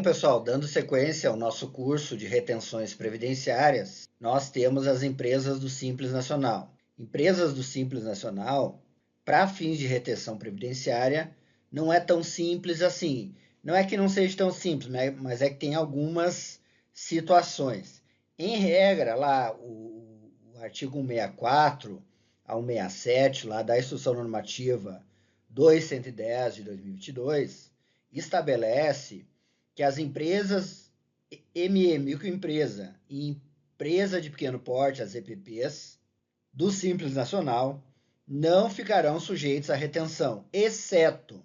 pessoal, dando sequência ao nosso curso de retenções previdenciárias, nós temos as empresas do Simples Nacional. Empresas do Simples Nacional, para fins de retenção previdenciária, não é tão simples assim. Não é que não seja tão simples, mas é que tem algumas situações. Em regra, lá o artigo 164 a 167 lá da Instrução Normativa 2110 de 2022 estabelece que as empresas ME, microempresa e empresa de pequeno porte, as EPPs, do Simples Nacional, não ficarão sujeitos à retenção, exceto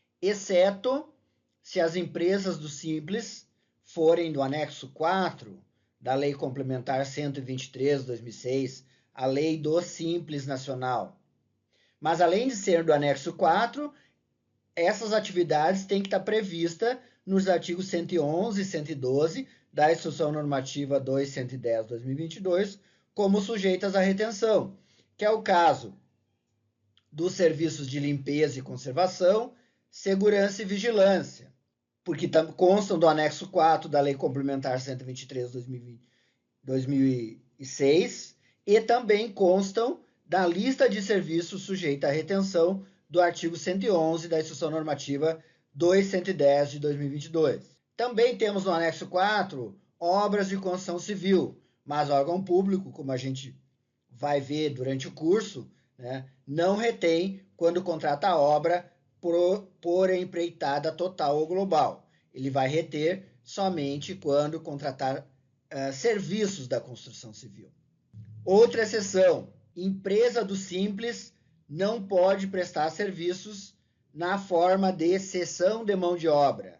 se as empresas do Simples forem do anexo 4 da Lei Complementar 123 de 2006, a Lei do Simples Nacional. Mas, além de ser do anexo 4, essas atividades têm que estar previstas nos artigos 111 e 112 da Instrução Normativa 2110 de 2022, como sujeitas à retenção, que é o caso dos serviços de limpeza e conservação, segurança e vigilância, porque constam do anexo 4 da Lei Complementar 123 de 2006 e também constam da lista de serviços sujeita à retenção do artigo 111 da Instrução Normativa 2110 de 2022. Também temos no anexo 4 obras de construção civil, mas órgão público, como a gente vai ver durante o curso, né, não retém quando contrata a obra por empreitada total ou global. Ele vai reter somente quando contratar serviços da construção civil. Outra exceção, empresa do Simples não pode prestar serviços na forma de cessão de mão de obra.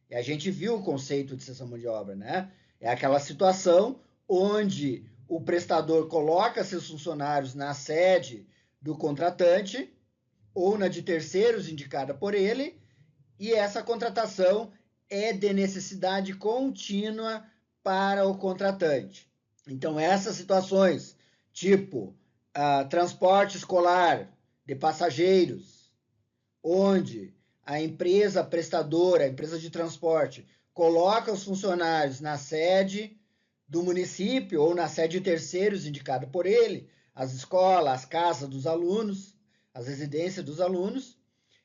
E a gente viu o conceito de cessão de mão de obra, né? É aquela situação onde o prestador coloca seus funcionários na sede do contratante ou na de terceiros indicada por ele, e essa contratação é de necessidade contínua para o contratante. Então, essas situações, tipo transporte escolar de passageiros, onde a empresa prestadora, a empresa de transporte, coloca os funcionários na sede do município ou na sede de terceiros indicada por ele, as escolas, as casas dos alunos, as residências dos alunos,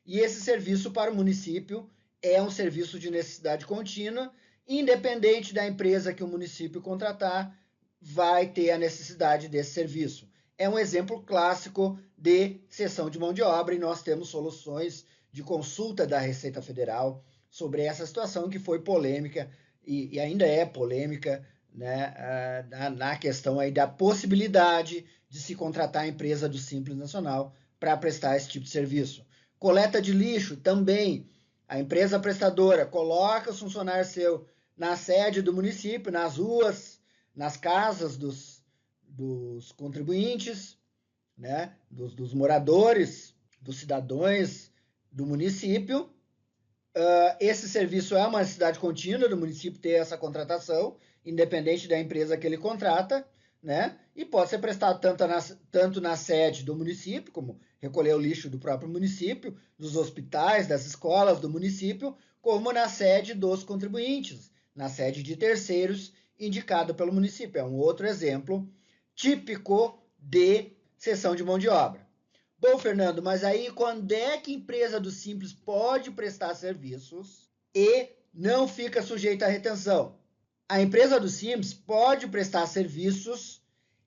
e esse serviço para o município é um serviço de necessidade contínua, independente da empresa que o município contratar, vai ter a necessidade desse serviço. É um exemplo clássico de cessão de mão de obra e nós temos soluções de consulta da Receita Federal sobre essa situação que foi polêmica e ainda é polêmica, né, na questão aí da possibilidade de se contratar a empresa do Simples Nacional para prestar esse tipo de serviço. Coleta de lixo também, a empresa prestadora coloca os funcionários seus na sede do município, nas ruas, nas casas dos contribuintes, né, dos moradores, dos cidadãos do município. Esse serviço é uma necessidade contínua do município ter essa contratação, independente da empresa que ele contrata, né? E pode ser prestado tanto na sede do município, como recolher o lixo do próprio município, dos hospitais, das escolas do município, como na sede dos contribuintes, na sede de terceiros indicado pelo município. É um outro exemplo típico de cessão de mão de obra. Bom, Fernando, mas aí quando é que a empresa do Simples pode prestar serviços e não fica sujeita à retenção? A empresa do Simples pode prestar serviços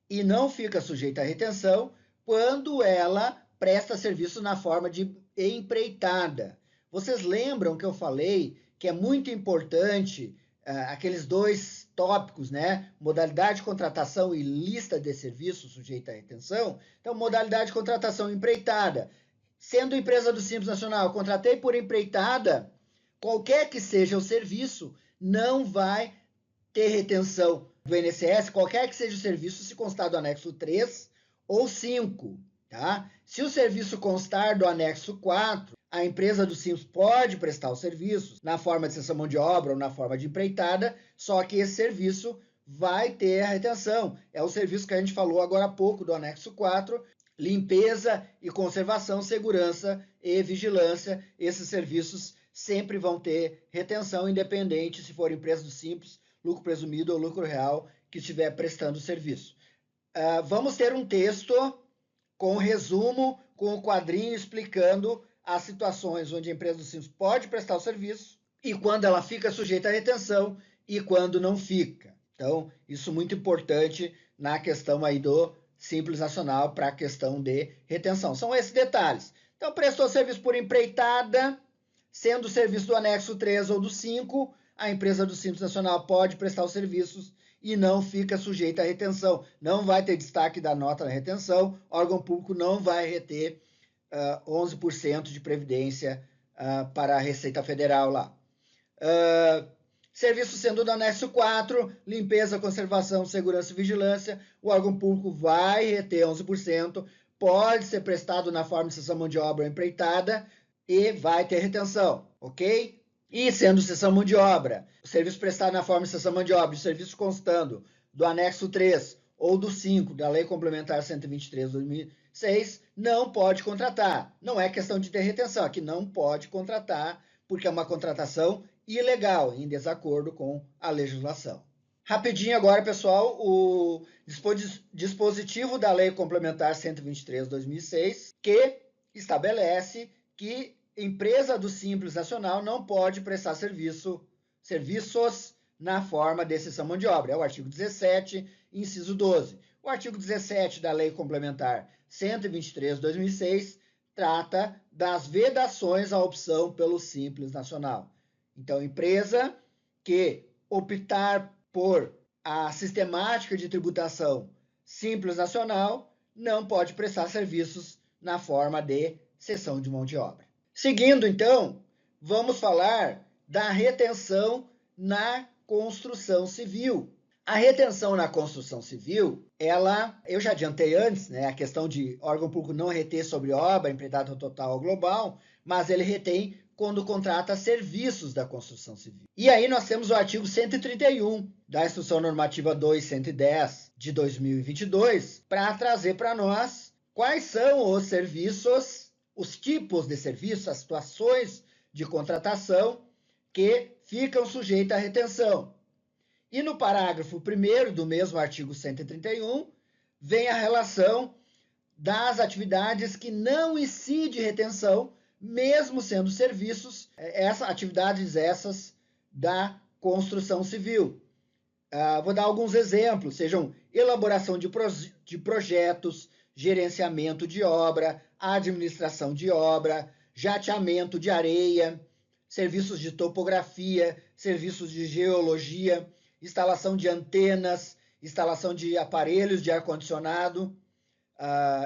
e não fica sujeita à retenção quando ela presta serviço na forma de empreitada. Vocês lembram que eu falei que é muito importante aqueles dois tópicos, né? Modalidade de contratação e lista de serviços sujeita à retenção. Então, modalidade de contratação empreitada. Sendo empresa do Simples Nacional, contratei por empreitada, qualquer que seja o serviço, não vai ter retenção do INSS, qualquer que seja o serviço, se constar do anexo 3 ou 5. Tá? Se o serviço constar do anexo 4, a empresa do Simples pode prestar os serviços na forma de cessão de mão de obra ou na forma de empreitada, só que esse serviço vai ter a retenção. É o serviço que a gente falou agora há pouco do anexo 4, limpeza e conservação, segurança e vigilância. Esses serviços sempre vão ter retenção, independente se for empresa do Simples, lucro presumido ou lucro real que estiver prestando o serviço. Vamos ter um texto com resumo, com o quadrinho explicando as situações onde a empresa do Simples pode prestar o serviço e quando ela fica sujeita à retenção e quando não fica. Então, isso é muito importante na questão aí do Simples Nacional para a questão de retenção. São esses detalhes. Então, prestou serviço por empreitada, sendo o serviço do anexo 3 ou do 5, a empresa do Simples Nacional pode prestar os serviços e não fica sujeita à retenção. Não vai ter destaque da nota na retenção, o órgão público não vai reter 11% de previdência para a Receita Federal lá. Serviço sendo do anexo 4, limpeza, conservação, segurança e vigilância, o órgão público vai reter 11%, pode ser prestado na forma de cessão mão de obra ou empreitada e vai ter retenção, ok? E sendo cessão mão de obra, o serviço prestado na forma de cessão mão de obra, o serviço constando do anexo 3 ou do 5 da Lei Complementar 123/2006, não pode contratar. Não é questão de ter retenção, aqui não pode contratar, porque é uma contratação ilegal, em desacordo com a legislação. Rapidinho agora, pessoal, o dispositivo da Lei Complementar 123/2006, que estabelece que empresa do Simples Nacional não pode prestar serviços na forma de cessão mão de obra. É o artigo 17, inciso 12. O artigo 17 da Lei Complementar 123/2006 trata das vedações à opção pelo Simples Nacional. Então, empresa que optar por a sistemática de tributação Simples Nacional não pode prestar serviços na forma de cessão de mão de obra. Seguindo, então, vamos falar da retenção na construção civil. A retenção na construção civil, eu já adiantei antes, né, a questão de órgão público não reter sobre obra, empreitada total ou global, mas ele retém quando contrata serviços da construção civil. E aí nós temos o artigo 131 da Instrução Normativa 2.110 de 2022 para trazer para nós quais são os serviços, os tipos de serviços, as situações de contratação que ficam sujeitas à retenção. E no parágrafo 1º do mesmo artigo 131, vem a relação das atividades que não incide retenção, mesmo sendo serviços, atividades essas da construção civil. Vou dar alguns exemplos, sejam elaboração de projetos, gerenciamento de obra, administração de obra, jateamento de areia, serviços de topografia, serviços de geologia, instalação de antenas, instalação de aparelhos de ar-condicionado,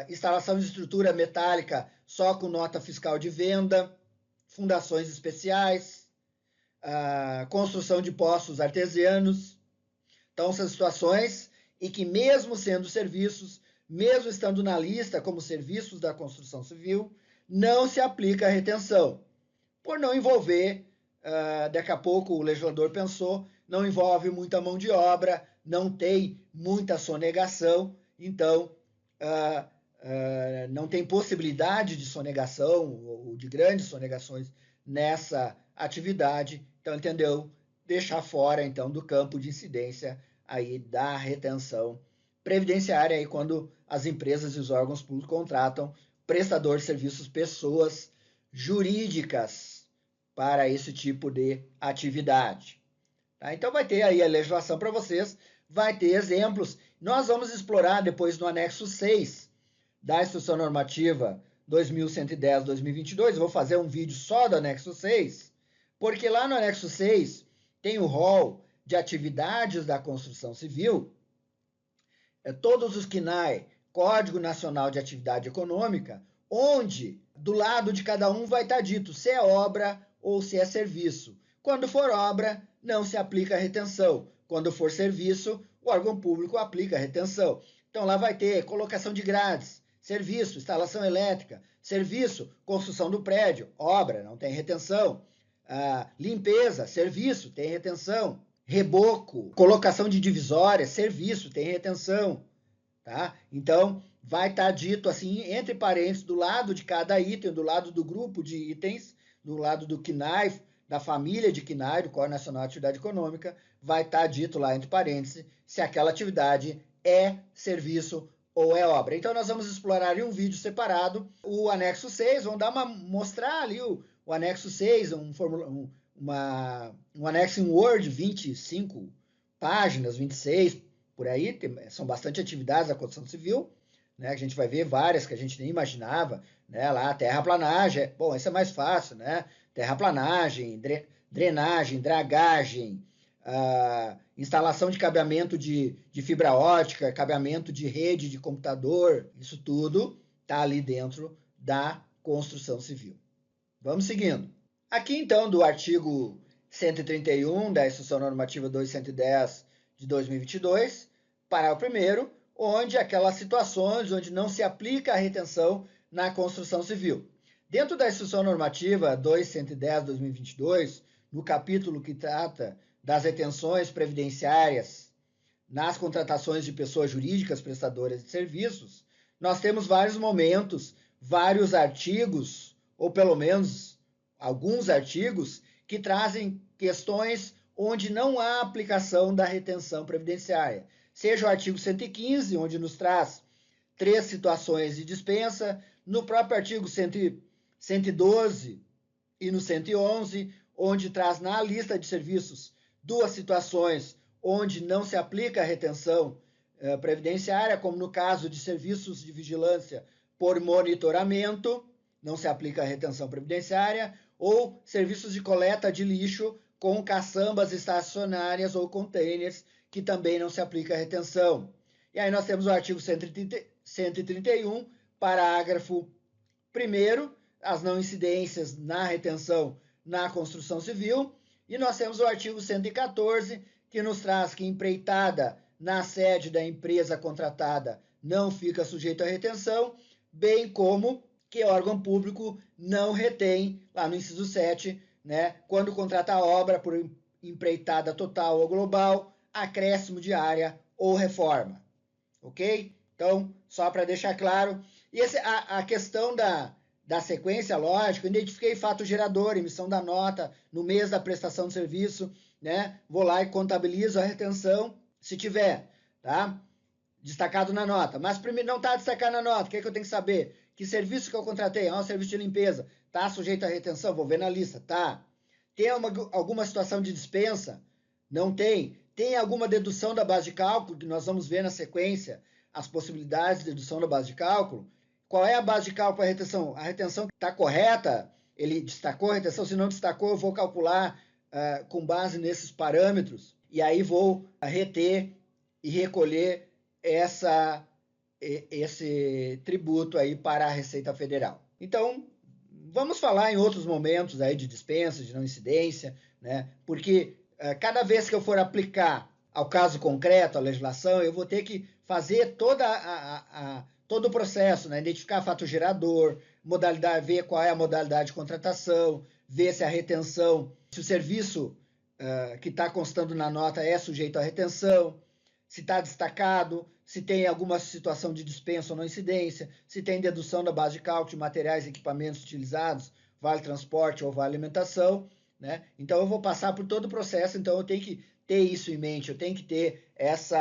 instalação de estrutura metálica só com nota fiscal de venda, fundações especiais, construção de poços artesianos. Então, são situações em que, mesmo sendo serviços, mesmo estando na lista como serviços da construção civil, não se aplica a retenção, por não envolver, daqui a pouco o legislador pensou, não envolve muita mão de obra, não tem muita sonegação, então não tem possibilidade de sonegação ou de grandes sonegações nessa atividade, então entendeu? Deixar fora então do campo de incidência aí da retenção previdenciária aí quando as empresas e os órgãos públicos contratam prestador de serviços, pessoas jurídicas para esse tipo de atividade. Tá? Então vai ter aí a legislação para vocês, vai ter exemplos. Nós vamos explorar depois no anexo 6 da Instrução Normativa 2110/2022, vou fazer um vídeo só do anexo 6, porque lá no anexo 6 tem o rol de atividades da construção civil, todos os CNAE, Código Nacional de Atividade Econômica, onde do lado de cada um vai estar dito se é obra ou se é serviço. Quando for obra, não se aplica a retenção. Quando for serviço, o órgão público aplica a retenção. Então lá vai ter colocação de grades, serviço, instalação elétrica, serviço, construção do prédio, obra, não tem retenção. Limpeza, serviço, tem retenção. Reboco, colocação de divisórias, serviço, tem retenção. Tá? Então, vai estar dito assim, entre parênteses, do lado de cada item, do lado do grupo de itens, do lado do CNAE, da família de CNAE, do Código Nacional de Atividade Econômica, vai estar dito lá entre parênteses se aquela atividade é serviço ou é obra. Então nós vamos explorar em um vídeo separado o anexo 6, vamos mostrar ali o anexo 6, um anexo em Word, 25 páginas, 26, por aí, são bastante atividades da construção civil, né? A gente vai ver várias que a gente nem imaginava, né? Lá, terraplanagem, bom, isso é mais fácil, né? Terraplanagem, drenagem, dragagem, instalação de cabeamento de fibra ótica, cabeamento de rede de computador, isso tudo está ali dentro da construção civil. Vamos seguindo. Aqui, então, do artigo 131 da Instrução Normativa 2110 de 2022, parágrafo 1º, onde aquelas situações onde não se aplica a retenção na construção civil. Dentro da Instrução Normativa 2110 de 2022, no capítulo que trata das retenções previdenciárias nas contratações de pessoas jurídicas prestadoras de serviços, nós temos vários momentos, vários artigos, ou pelo menos alguns artigos, que trazem questões onde não há aplicação da retenção previdenciária. Seja o artigo 115, onde nos traz 3 situações de dispensa, no próprio artigo 112 e no 111, onde traz na lista de serviços 2 situações onde não se aplica a retenção previdenciária, como no caso de serviços de vigilância por monitoramento, não se aplica a retenção previdenciária, ou serviços de coleta de lixo com caçambas estacionárias ou containers, que também não se aplica a retenção. E aí nós temos o artigo 131, parágrafo 1º, as não incidências na retenção na construção civil, e nós temos o artigo 114, que nos traz que empreitada na sede da empresa contratada não fica sujeito à retenção, bem como que órgão público não retém, lá no inciso 7, né, quando contrata a obra por empreitada total ou global, acréscimo de área ou reforma. Ok? Então, só para deixar claro. E a questão da sequência lógica, eu identifiquei fato gerador, emissão da nota no mês da prestação de serviço, né? Vou lá e contabilizo a retenção, se tiver, tá? Destacado na nota. Mas primeiro não está destacado na nota, o que é que eu tenho que saber? Que serviço que eu contratei? É um serviço de limpeza. Está sujeito à retenção? Vou ver na lista. Tá. Tem alguma situação de dispensa? Não tem. Tem alguma dedução da base de cálculo, que nós vamos ver na sequência, as possibilidades de dedução da base de cálculo? Qual é a base de cálculo para a retenção? A retenção está correta? Ele destacou a retenção? Se não destacou, eu vou calcular com base nesses parâmetros. E aí vou reter e recolher esse tributo aí para a Receita Federal. Então, vamos falar em outros momentos aí de dispensa, de não incidência, né? Porque cada vez que eu for aplicar ao caso concreto, a legislação, eu vou ter que fazer todo o processo, né? Identificar fato gerador, modalidade, ver qual é a modalidade de contratação, ver se a retenção, se o serviço que está constando na nota é sujeito à retenção, se está destacado, se tem alguma situação de dispensa ou não incidência, se tem dedução da base de cálculo de materiais e equipamentos utilizados, vale transporte ou vale alimentação, né? Então eu vou passar por todo o processo, então eu tenho que ter isso em mente, eu tenho que ter esse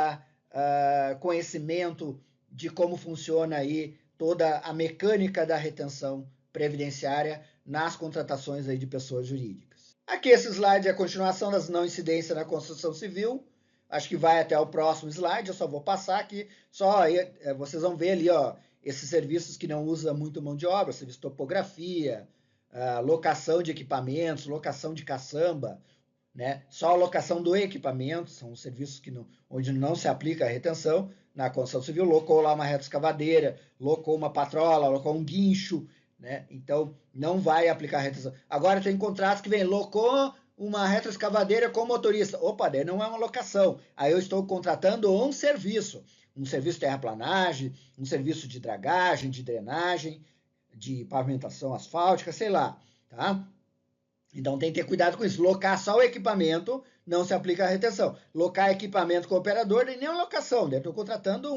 conhecimento de como funciona aí toda a mecânica da retenção previdenciária nas contratações aí de pessoas jurídicas. Aqui esse slide é a continuação das não incidências na construção civil. Acho que vai até o próximo slide, eu só vou passar aqui, vocês vão ver ali, ó, esses serviços que não usam muito mão de obra, serviço de topografia, locação de equipamentos, locação de caçamba, né? Só a locação do equipamento, são serviços onde não se aplica a retenção. Na construção civil, locou lá uma retroescavadeira, locou uma patrola, locou um guincho, né? Então, não vai aplicar a retenção. Agora tem contratos que vem, locou uma retroescavadeira com motorista. Opa, daí não é uma locação. Aí eu estou contratando um serviço de terraplanagem, um serviço de dragagem, de drenagem, de pavimentação asfáltica, sei lá, tá? Então tem que ter cuidado com isso. Locar só o equipamento não se aplica a retenção. Locar equipamento com operador nem é locação, né? Estou contratando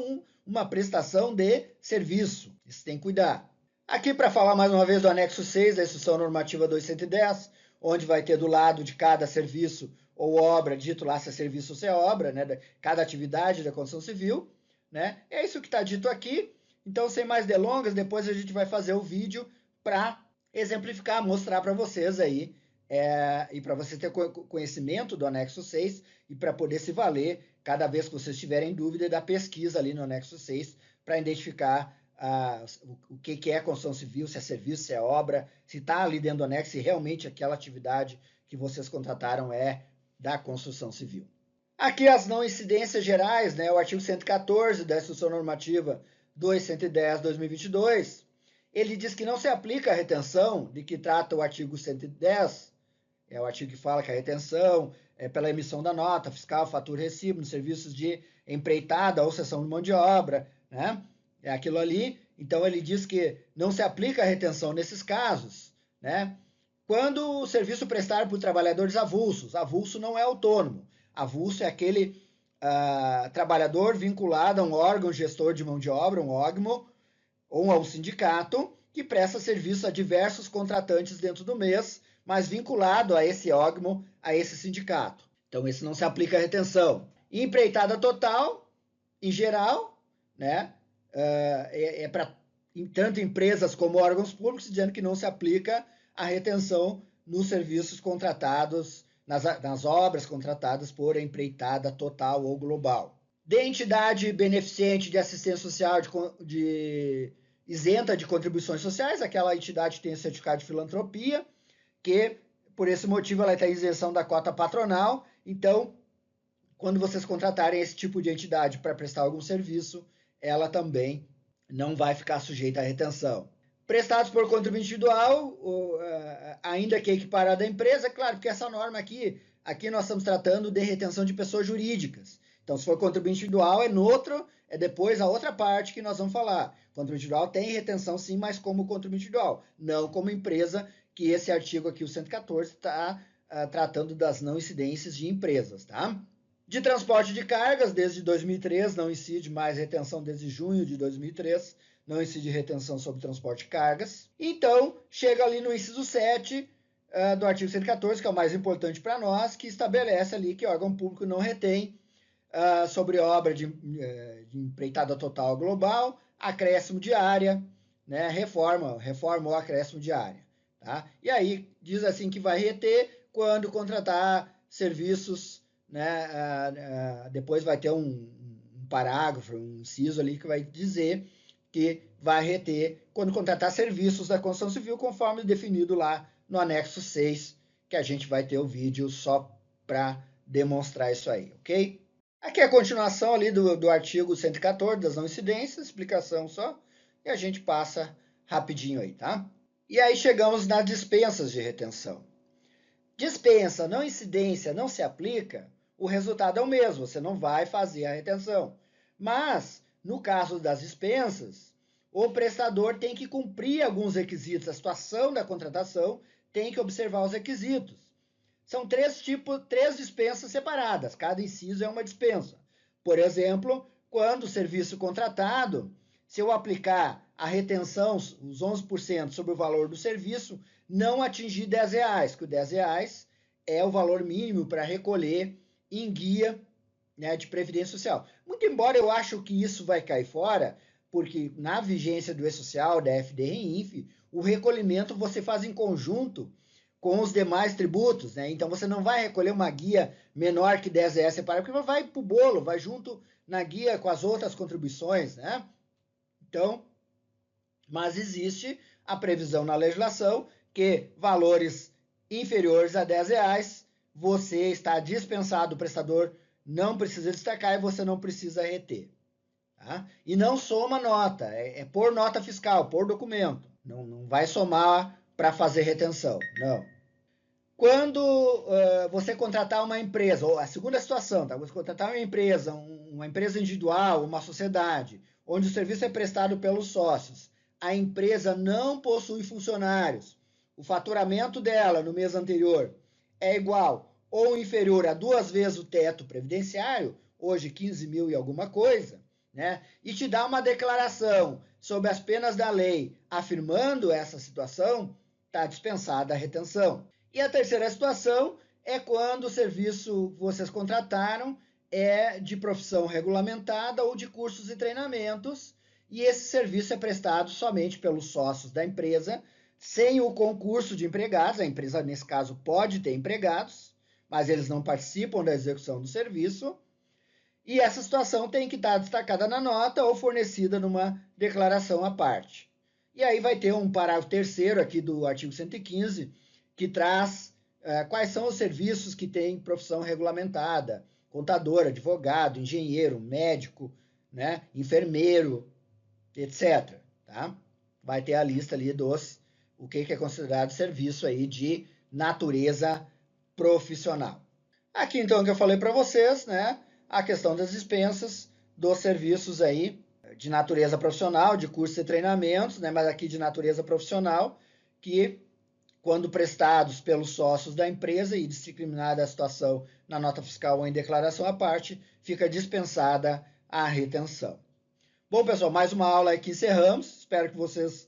uma prestação de serviço. Isso tem que cuidar. Aqui para falar mais uma vez do anexo 6 da Instrução Normativa 2110, onde vai ter do lado de cada serviço ou obra, dito lá se é serviço ou se é obra, né, cada atividade da construção civil, né? É isso que está dito aqui. Então, sem mais delongas, depois a gente vai fazer o vídeo para exemplificar, mostrar para vocês aí, e para você ter conhecimento do anexo 6 e para poder se valer cada vez que vocês tiverem dúvida da pesquisa ali no anexo 6 para identificar o que é construção civil, se é serviço, se é obra, se está ali dentro do anexo, se realmente aquela atividade que vocês contrataram é da construção civil. Aqui as não incidências gerais, né, o artigo 114 da Instrução Normativa 210/2022, ele diz que não se aplica a retenção de que trata o artigo 110, é o artigo que fala que a retenção é pela emissão da nota fiscal, fatura e recibo nos serviços de empreitada ou cessão de mão de obra, né? É aquilo ali. Então ele diz que não se aplica a retenção nesses casos, né? Quando o serviço prestado por trabalhadores avulsos, avulso não é autônomo, avulso é aquele trabalhador vinculado a um órgão gestor de mão de obra, um órgão, ou a um sindicato, que presta serviço a diversos contratantes dentro do mês, mas vinculado a esse órgão, a esse sindicato. Então esse não se aplica a retenção. Empreitada total, em geral, né? Para tanto empresas como órgãos públicos, dizendo que não se aplica a retenção nos serviços contratados, nas obras contratadas por empreitada total ou global. De entidade beneficente de assistência social isenta de contribuições sociais, aquela entidade que tem certificado de filantropia, que por esse motivo ela está em isenção da cota patronal. Então, quando vocês contratarem esse tipo de entidade para prestar algum serviço, ela também não vai ficar sujeita à retenção. Prestados por contribuinte individual, ainda que equiparada à empresa, claro, porque essa norma aqui nós estamos tratando de retenção de pessoas jurídicas. Então, se for contribuinte individual, é depois a outra parte que nós vamos falar. Contribuinte individual tem retenção sim, mas como contribuinte individual, não como empresa, que esse artigo aqui, o 114, está tratando das não incidências de empresas, tá? De transporte de cargas, desde 2003, não incide mais retenção desde junho de 2003, não incide retenção sobre transporte de cargas. Então, chega ali no inciso 7 do artigo 114, que é o mais importante para nós, que estabelece ali que o órgão público não retém sobre obra de empreitada total global, acréscimo de área, né, reforma ou acréscimo de área. Tá? E aí diz assim que vai reter quando contratar serviços, né, depois vai ter um parágrafo, um inciso ali que vai dizer que vai reter quando contratar serviços da construção civil, conforme definido lá no anexo 6, que a gente vai ter o vídeo só para demonstrar isso aí, ok? Aqui é a continuação ali do artigo 114 das não incidências, explicação só, e a gente passa rapidinho aí, tá? E aí chegamos nas dispensas de retenção. Dispensa, não incidência, não se aplica, o resultado é o mesmo, você não vai fazer a retenção. Mas, no caso das dispensas, o prestador tem que cumprir alguns requisitos, a situação da contratação tem que observar os requisitos. São três dispensas separadas, cada inciso é uma dispensa. Por exemplo, quando o serviço contratado, se eu aplicar a retenção, os 11% sobre o valor do serviço, não atingir R$10, que o R$10 é o valor mínimo para recolher em guia, né, de Previdência Social. Muito embora eu acho que isso vai cair fora, porque na vigência do E-Social, da FDR-INF, o recolhimento você faz em conjunto com os demais tributos, né? Então você não vai recolher uma guia menor que R$10 separado, porque vai para o bolo, vai junto na guia com as outras contribuições, né? Então, mas existe a previsão na legislação que valores inferiores a R$10, você está dispensado, o prestador não precisa destacar e você não precisa reter. Tá? E não soma nota, é por nota fiscal, por documento. Não vai somar para fazer retenção, não. Quando você contratar uma empresa, ou a segunda situação, tá? Você contratar uma empresa individual, uma sociedade, onde o serviço é prestado pelos sócios, a empresa não possui funcionários, o faturamento dela no mês anterior é igual ou inferior a 2 vezes o teto previdenciário, hoje 15 mil e alguma coisa, né, e te dá uma declaração sobre as penas da lei afirmando essa situação, está dispensada a retenção. E a terceira situação é quando o serviço que vocês contrataram é de profissão regulamentada ou de cursos e treinamentos, e esse serviço é prestado somente pelos sócios da empresa, sem o concurso de empregados. A empresa, nesse caso, pode ter empregados, mas eles não participam da execução do serviço. E essa situação tem que estar destacada na nota ou fornecida numa declaração à parte. E aí vai ter um parágrafo terceiro aqui do artigo 115, que traz quais são os serviços que têm profissão regulamentada: contador, advogado, engenheiro, médico, né, enfermeiro, etc. Tá? Vai ter a lista ali dos o que é considerado serviço aí de natureza profissional. Aqui então que eu falei para vocês, né, a questão das dispensas dos serviços aí de natureza profissional, de cursos e treinamentos, né, mas aqui de natureza profissional, que quando prestados pelos sócios da empresa e discriminada a situação na nota fiscal ou em declaração à parte, fica dispensada a retenção. Bom, pessoal, mais uma aula aqui encerramos. Espero que vocês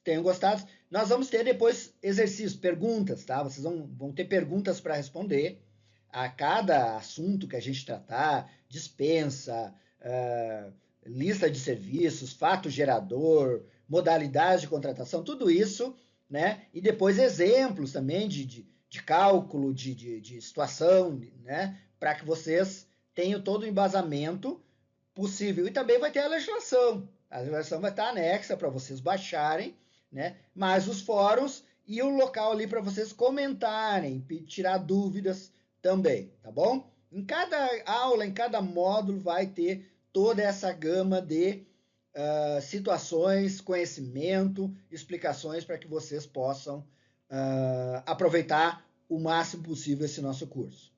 tenham gostado. Nós vamos ter depois exercícios, perguntas, tá? Vocês vão ter perguntas para responder a cada assunto que a gente tratar: dispensa, lista de serviços, fato gerador, modalidade de contratação, tudo isso, né? E depois exemplos também de cálculo, de situação, né? Para que vocês tenham todo o embasamento possível. E também vai ter a legislação. A legislação vai estar anexa para vocês baixarem, né? Mas os fóruns e o local ali para vocês comentarem, tirar dúvidas também, tá bom? Em cada aula, em cada módulo, vai ter toda essa gama de situações, conhecimento, explicações para que vocês possam aproveitar o máximo possível esse nosso curso.